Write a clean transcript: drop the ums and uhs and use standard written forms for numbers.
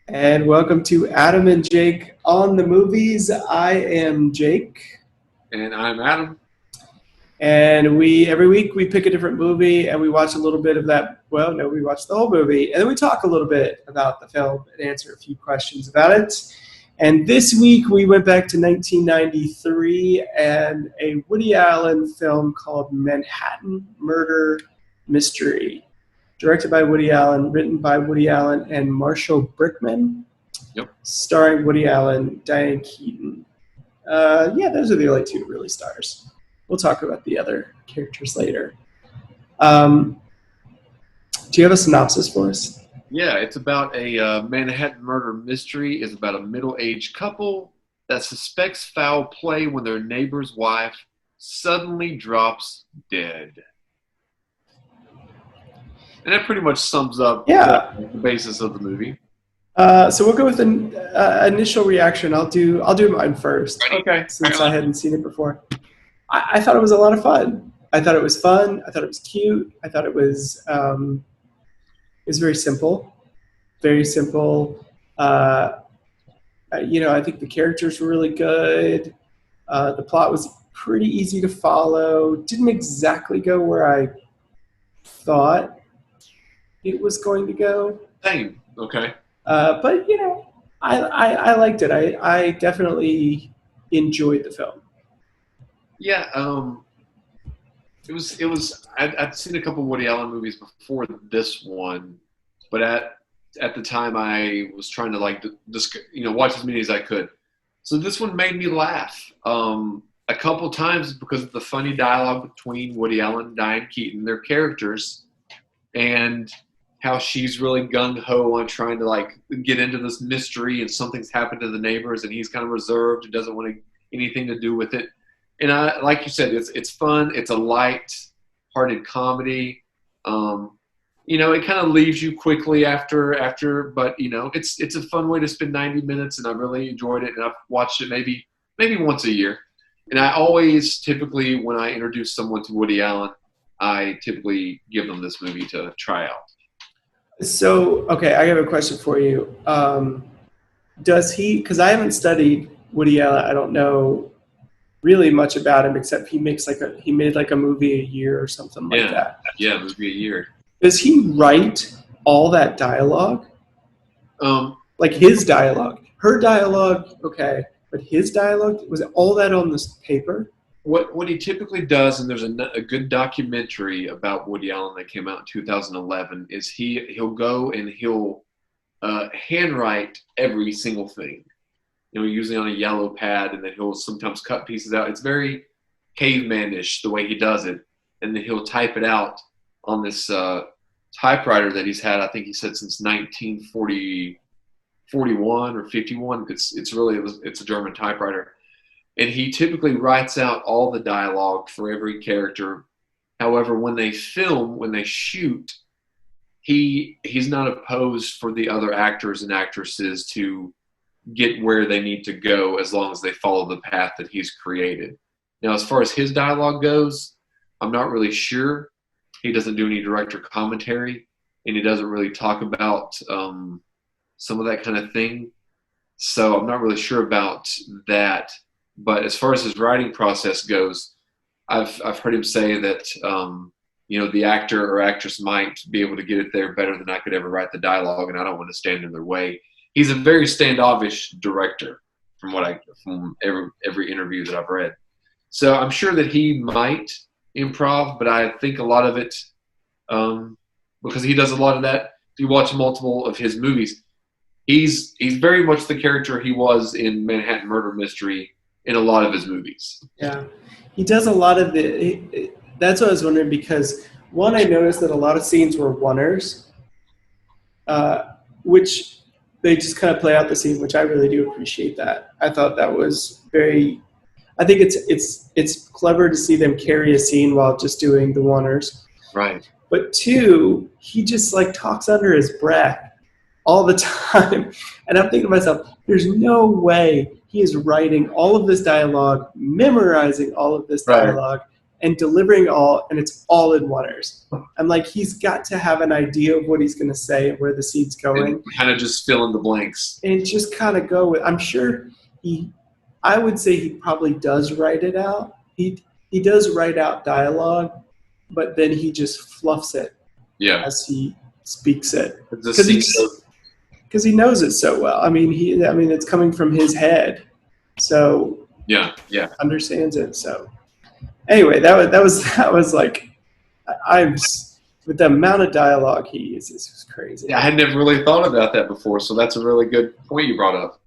And welcome to Adam and Jake on the Movies. I am Jake. And I'm Adam. And every week we pick a different movie and we watch a little bit of that. Well, no, we watch the whole movie. And then we talk a little bit about the film and answer a few questions about it. And this week we went back to 1993 and a Woody Allen film called Manhattan Murder Mystery. Directed by Woody Allen, written by Woody Allen and Marshall Brickman. Yep. Starring Woody Allen, Diane Keaton. Those are the only two really stars. We'll talk about the other characters later. Do you have a synopsis for us? Yeah, it's about a Manhattan murder mystery. It's about a middle-aged couple that suspects foul play when their neighbor's wife suddenly drops dead. And that pretty much sums up the basis of the movie. So we'll go with an initial reaction. I'll do mine first. Okay. Since I hadn't seen it before. I thought it was a lot of fun. I thought it was fun. I thought it was cute. I thought it was very simple. Very simple. I think the characters were really good. The plot was pretty easy to follow. Didn't exactly go where I thought it was going to go. Same. Okay. But I liked it. I definitely enjoyed the film. Yeah. It was. I'd seen a couple of Woody Allen movies before this one, but at the time I was trying to watch as many as I could. So this one made me laugh a couple times because of the funny dialogue between Woody Allen and Diane Keaton, their characters, and how she's really gung-ho on trying to get into this mystery, and something's happened to the neighbors and he's kind of reserved and doesn't want anything to do with it. And like you said, it's fun. It's a light-hearted comedy. It kind of leaves you quickly after, but it's a fun way to spend 90 minutes, and I really enjoyed it. And I've watched it maybe once a year. And I always typically, when I introduce someone to Woody Allen, I typically give them this movie to try out. So, okay, I have a question for you. Does he, because I haven't studied Woody Allen, I don't know really much about him, except he made a movie a year or something like that. Yeah, a movie a year. Does he write all that dialogue? Like his dialogue? Her dialogue, okay, but his dialogue, was it all that on this paper? What he typically does, and there's a good documentary about Woody Allen that came out in 2011, is he'll go and he'll handwrite every single thing, usually on a yellow pad, and then he'll sometimes cut pieces out. It's very caveman-ish the way he does it, and then he'll type it out on this typewriter that he's had, I think he said, since 1941 or 51. It's a German typewriter. And he typically writes out all the dialogue for every character. However, when they shoot, he's not opposed for the other actors and actresses to get where they need to go as long as they follow the path that he's created. Now, as far as his dialogue goes, I'm not really sure. He doesn't do any director commentary, and he doesn't really talk about some of that kind of thing. So I'm not really sure about that. But as far as his writing process goes, I've heard him say that the actor or actress might be able to get it there better than I could ever write the dialogue, and I don't want to stand in their way. He's a very standoffish director, from every interview that I've read. So I'm sure that he might improv, but I think a lot of it, because he does a lot of that. If you watch multiple of his movies, he's very much the character he was in Manhattan Murder Mystery in a lot of his movies. Yeah, he does a lot of it. That's what I was wondering, because one, I noticed that a lot of scenes were oneers, which they just kind of play out the scene, which I really do appreciate that. I thought that was very. I think it's clever to see them carry a scene while just doing the oneers. Right. But two, he just talks under his breath all the time, and I'm thinking to myself, there's no way he is writing all of this dialogue, memorizing all of this dialogue, and delivering all, and it's all in oneers. I'm like, he's got to have an idea of what he's going to say and where the scene's going. And kind of just fill in the blanks. And just kind of go with, I'm sure I would say he probably does write it out. He does write out dialogue, but then he just fluffs it as he speaks it. Because he knows it so well. I mean, it's coming from his head, so yeah, understands it. So anyway, that was like, I'm with the amount of dialogue he uses, it's crazy. Yeah, I had never really thought about that before, so that's a really good point you brought up.